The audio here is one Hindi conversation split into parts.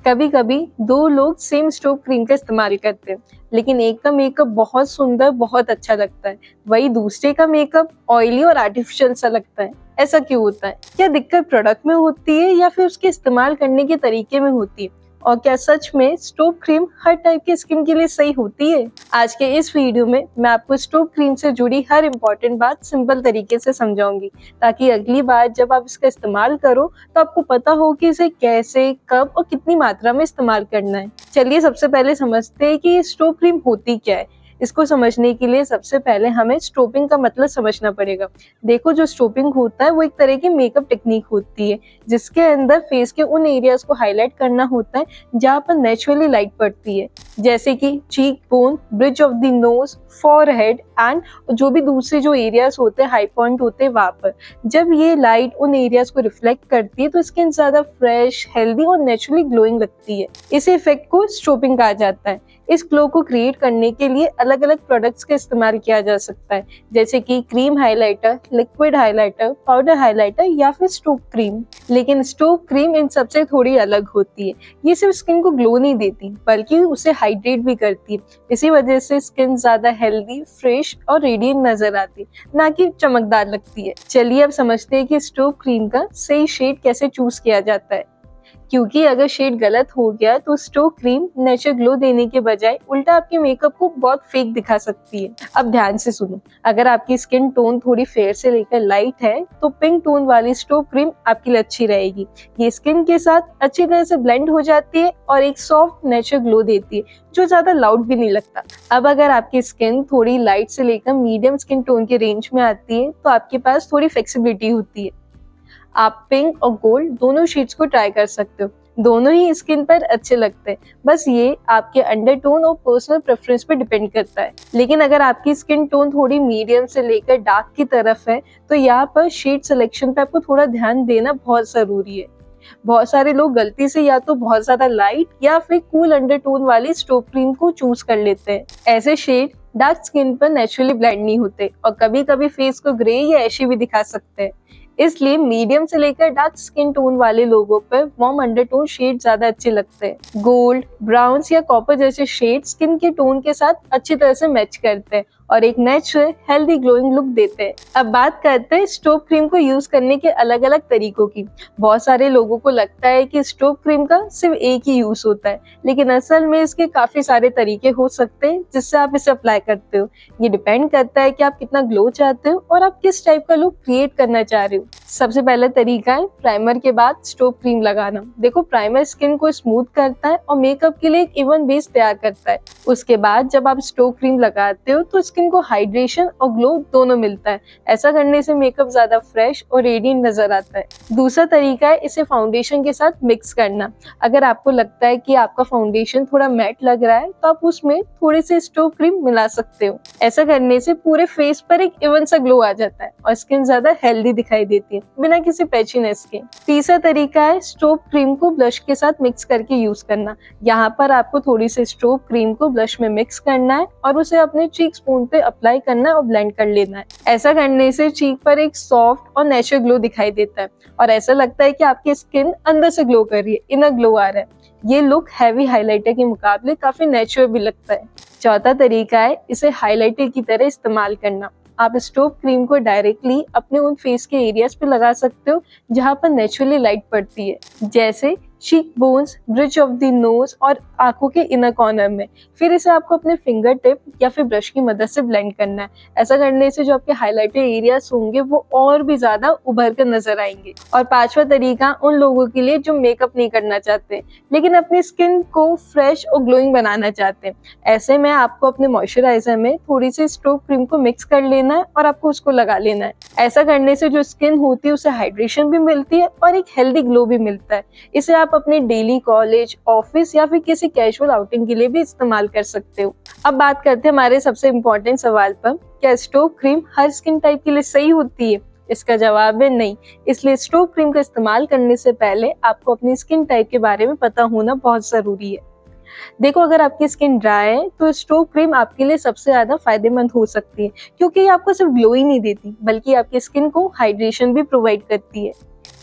कभी कभी दो लोग सेम स्टोव क्रीम का इस्तेमाल करते हैं, लेकिन एक का मेकअप बहुत सुंदर, बहुत अच्छा लगता है, वही दूसरे का मेकअप ऑयली और आर्टिफिशियल सा लगता है। ऐसा क्यों होता है? क्या दिक्कत प्रोडक्ट में होती है या फिर उसके इस्तेमाल करने के तरीके में होती है? और क्या सच में स्टोव क्रीम हर टाइप की स्किन के लिए सही होती है? आज के इस वीडियो में मैं आपको स्टोव क्रीम से जुड़ी हर इम्पोर्टेंट बात सिंपल तरीके से समझाऊंगी, ताकि अगली बार जब आप इसका इस्तेमाल करो तो आपको पता हो कि इसे कैसे, कब और कितनी मात्रा में इस्तेमाल करना है। चलिए सबसे पहले समझते हैं कि ये स्टोव क्रीम होती क्या है। इसको समझने के लिए सबसे पहले हमें स्ट्रोपिंग का मतलब समझना पड़ेगा। देखो, जो स्ट्रोपिंग होता है वो एक तरह की मेकअप टेक्निक होती है, जिसके अंदर फेस के उन एरियाज को हाईलाइट करना होता है जहाँ पर नेचुरली लाइट पड़ती है, जैसे कि cheek bone, bridge of the nose, forehead and जो भी दूसरे जो एरियाज होते हैं, हाई पॉइंट होते हैं, वहां पर जब ये लाइट उन एरियाज को रिफ्लेक्ट करती है तो स्किन ज्यादा फ्रेश, हेल्दी और नेचुरली ग्लोइंग लगती है। इस इफेक्ट को स्ट्रोपिंग कहा जाता है। इस ग्लो को क्रिएट करने के लिए अलग अलग प्रोडक्ट्स का इस्तेमाल किया जा सकता है, जैसे कि cream highlighter, liquid highlighter, powder highlighter या फिर स्टोव क्रीम। लेकिन स्टोव क्रीम इन सबसे थोड़ी अलग होती है। ये सिर्फ स्किन को ग्लो नहीं देती, बल्कि उसे हाइड्रेट भी करती है। इसी वजह से स्किन ज्यादा हेल्दी, फ्रेश और रेडिएंट नजर आती है, ना कि चमकदार लगती है। चलिए अब समझते हैं कि स्टोव क्रीम का सही शेड कैसे चूज किया जाता है, क्योंकि अगर शेड गलत हो गया तो स्टोव क्रीम नेचुरल ग्लो देने के बजाय उल्टा आपके मेकअप को बहुत फेक दिखा सकती है। अब ध्यान से सुनो, अगर आपकी स्किन टोन थोड़ी फेयर से लेकर लाइट है तो पिंक टोन वाली स्टोव क्रीम आपके लिए अच्छी रहेगी। ये स्किन के साथ अच्छी तरह से ब्लेंड हो जाती है और एक सॉफ्ट नेचुरल ग्लो देती है, जो ज्यादा लाउड भी नहीं लगता। अब अगर आपकी स्किन थोड़ी लाइट से लेकर मीडियम स्किन टोन के रेंज में आती है तो आपके पास थोड़ी फ्लेक्सिबिलिटी होती है। आप पिंक और गोल्ड दोनों शेड्स को ट्राई कर सकते हो, दोनों ही स्किन पर अच्छे लगते हैं। बस ये आपके अंडरटोन और पर्सनल प्रेफरेंस पे डिपेंड करता है। लेकिन अगर आपकी स्किन टोन थोड़ी मीडियम से लेकर डार्क की तरफ है तो यहाँ पर शेड सिलेक्शन पे आपको थोड़ा ध्यान देना बहुत जरूरी है। बहुत सारे लोग गलती से या तो बहुत ज्यादा लाइट या फिर कूल अंडरटोन वाली स्टोव क्रीम को चूज कर लेते हैं। ऐसे शेड डार्क स्किन पर नेचुरली ब्लेंड नहीं होते और कभी कभी फेस को ग्रे या ऐशी भी दिखा सकते हैं। इसलिए मीडियम से लेकर डार्क स्किन टोन वाले लोगों पर वार्म अंडरटोन शेड ज्यादा अच्छे लगते हैं। गोल्ड, ब्राउन्स या कॉपर जैसे शेड स्किन के टोन के साथ अच्छी तरह से मैच करते हैं और एक नेचुरल हेल्दी ग्लोइंग लुक देते हैं। अब बात करते हैं स्टोव क्रीम को यूज करने के अलग अलग तरीकों की। बहुत सारे लोगों को लगता है कि स्टोव क्रीम का सिर्फ एक ही यूज होता है, लेकिन असल में इसके काफी सारे तरीके हो सकते हैं जिससे आप इसे अप्लाई करते हो। ये डिपेंड करता है कि आप कितना ग्लो चाहते हो और आप किस टाइप का लुक क्रिएट करना चाह रहे हो। सबसे पहला तरीका है प्राइमर के बाद स्टोव क्रीम लगाना। देखो, प्राइमर स्किन को स्मूथ करता है और मेकअप के लिए एक इवन बेस तैयार करता है। उसके बाद जब आप स्टोव क्रीम लगाते हो तो स्किन को हाइड्रेशन और ग्लो दोनों मिलता है। ऐसा करने से मेकअप ज्यादा फ्रेश और रेडिएंट नजर आता है। दूसरा तरीका है इसे फाउंडेशन के साथ मिक्स करना। अगर आपको लगता है कि आपका फाउंडेशन थोड़ा मैट लग रहा है तो आप उसमें थोड़े से स्टोव क्रीम मिला सकते हो। ऐसा करने से पूरे फेस पर एक इवन सा ग्लो आ जाता है और स्किन ज्यादा हेल्दी दिखाई देती है, बिना किसी पैचीनेस के। तीसरा तरीका है स्टोव क्रीम को ब्लश के साथ मिक्स करके यूज करना। यहाँ पर आपको थोड़ी सी स्टोव क्रीम को ब्लश में मिक्स करना है और उसे अपने चीक स्पून पे अप्लाई करना है और ब्लेंड कर लेना है। ऐसा करने से चीक पर एक सॉफ्ट और नेचुरल ग्लो दिखाई देता है और ऐसा लगता है कि आपकी स्किन अंदर से ग्लो कर रही है, इनर ग्लो आ रहा है। ये लुक हैवी हाइलाइटर के मुकाबले काफी नेचुरल भी लगता है। चौथा तरीका है इसे हाइलाइटर की तरह इस्तेमाल करना। आप स्टोव क्रीम को डायरेक्टली अपने उन फेस के एरियाज पे लगा सकते हो जहाँ पर नेचुरली लाइट पड़ती है, जैसे cheek bones, bridge of the nose और आंखों के इनर कॉर्नर में। फिर इसे आपको अपने फिंगर टिप या फिर ब्रश की मदद से ब्लेंड करना है। ऐसा करने से जो आपके हाइलाइटेड एरियाज होंगे वो और भी ज्यादा उभर कर नजर आएंगे। और पांचवा तरीका उन लोगों के लिए जो मेकअप नहीं करना चाहते लेकिन अपनी स्किन को फ्रेश और ग्लोइंग बनाना चाहते हैं। ऐसे में आपको अपने मॉइस्चराइजर में थोड़ी सी स्टोव क्रीम को मिक्स कर लेना है और आपको उसको लगा लेना है। ऐसा करने से जो स्किन होती है उसे हाइड्रेशन भी मिलती है और एक हेल्दी ग्लो भी मिलता है। इसे आप अपने डेली, कॉलेज, ऑफिस या फिर किसी कैजुअल आउटिंग के लिए भी इस्तेमाल कर सकते हो। अब बात करते हैं हमारे सबसे इम्पोर्टेंट सवाल पर, क्या स्टोव क्रीम हर स्किन टाइप के लिए सही होती है? इसका जवाब है नहीं। इसलिए स्टोव क्रीम का इस्तेमाल करने से पहले आपको अपनी स्किन टाइप के बारे में पता होना बहुत जरूरी है। देखो, अगर आपकी स्किन ड्राई है तो स्टोव क्रीम आपके लिए सबसे ज्यादा फायदेमंद हो सकती है, क्योंकि ये आपको सिर्फ ग्लो ही नहीं देती बल्कि आपकी स्किन को हाइड्रेशन भी प्रोवाइड करती है।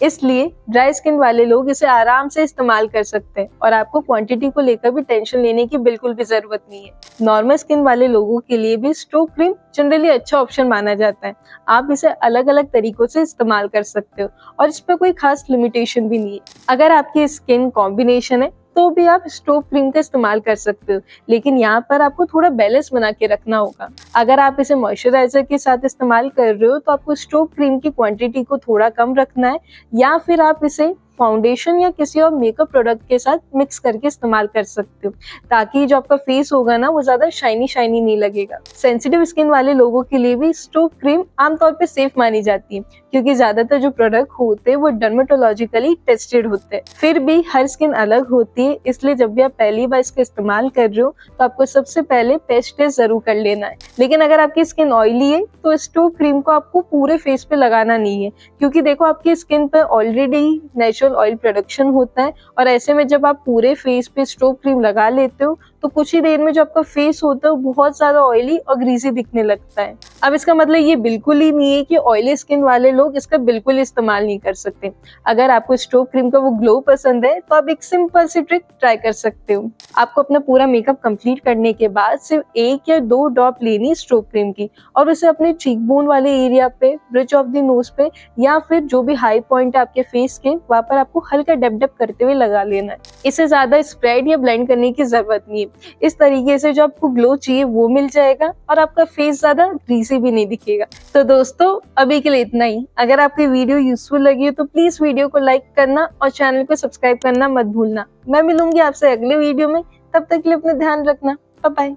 इसलिए ड्राई स्किन वाले लोग इसे आराम से इस्तेमाल कर सकते हैं और आपको क्वांटिटी को लेकर भी टेंशन लेने की बिल्कुल भी जरूरत नहीं है। नॉर्मल स्किन वाले लोगों के लिए भी स्ट्रोक क्रीम जनरली अच्छा ऑप्शन माना जाता है। आप इसे अलग अलग तरीकों से इस्तेमाल कर सकते हो और इस पर कोई खास लिमिटेशन भी नहीं है। अगर आपकी स्किन कॉम्बिनेशन है तो भी आप स्ट्रोक क्रीम का इस्तेमाल कर सकते हो, लेकिन यहाँ पर आपको थोड़ा बैलेंस बना के रखना होगा। अगर आप इसे मॉइस्चराइजर के साथ इस्तेमाल कर रहे हो तो आपको स्ट्रोक क्रीम की क्वांटिटी को थोड़ा कम रखना है, या फिर आप इसे फाउंडेशन या किसी और मेकअप प्रोडक्ट के साथ मिक्स करके इस्तेमाल कर सकते हो, ताकि जो आपका फेस होगा ना वो ज्यादा शाइनी शाइनी नहीं लगेगा। सेंसिटिव स्किन वाले लोगों के लिए भी स्ट्रोक क्रीम आमतौर पे सेफ मानी जाती है, क्योंकि ज्यादातर जो प्रोडक्ट होते हैं वो डर्मेटोलॉजिकली टेस्टेड होते हैं। फिर भी हर स्किन अलग होती है, इसलिए जब भी आप पहली बार इसका इस्तेमाल कर रहे हो तो आपको सबसे पहले पेस्ट टेस्ट जरूर कर लेना है। लेकिन अगर आपकी स्किन ऑयली है तो स्ट्रोक क्रीम को आपको पूरे फेस पे लगाना नहीं है, क्योंकि देखो आपकी स्किन पे ऑलरेडी नेचुरल ऑयल प्रोडक्शन होता है, और ऐसे में जब आप पूरे फेस पे स्ट्रोक क्रीम लगा लेते हो तो कुछ ही देर में जो आपका फेस होता है वो बहुत ज्यादा ऑयली और ग्रीसी दिखने लगता है। अब इसका मतलब ये बिल्कुल ही नहीं है कि ऑयली स्किन वाले लोग इसका बिल्कुल इस्तेमाल नहीं कर सकते। अगर आपको स्ट्रोक क्रीम का वो ग्लो पसंद है तो आप एक सिंपल सी ट्रिक ट्राई कर सकते हो। आपको अपना पूरा मेकअप कंप्लीट करने के बाद सिर्फ 1 या 2 ड्रॉप लेनी स्ट्रोक क्रीम की, और उसे अपने चीक बोन वाले एरिया पे, ब्रिज ऑफ द नोज पे, या फिर जो भी हाई पॉइंट है आपके फेस के वहां पर आपको हल्का डब डब करते हुए लगा लेना है। इसे ज्यादा स्प्रेड या ब्लेंड करने की जरूरत नहीं है। इस तरीके से जो आपको ग्लो चाहिए वो मिल जाएगा और आपका फेस ज्यादा ग्रीसी भी नहीं दिखेगा। तो दोस्तों अभी के लिए इतना ही। अगर आपकी वीडियो यूजफुल लगी हो तो प्लीज वीडियो को लाइक करना और चैनल को सब्सक्राइब करना मत भूलना। मैं मिलूंगी आपसे अगले वीडियो में, तब तक के लिए अपना ध्यान रखना। Bye bye.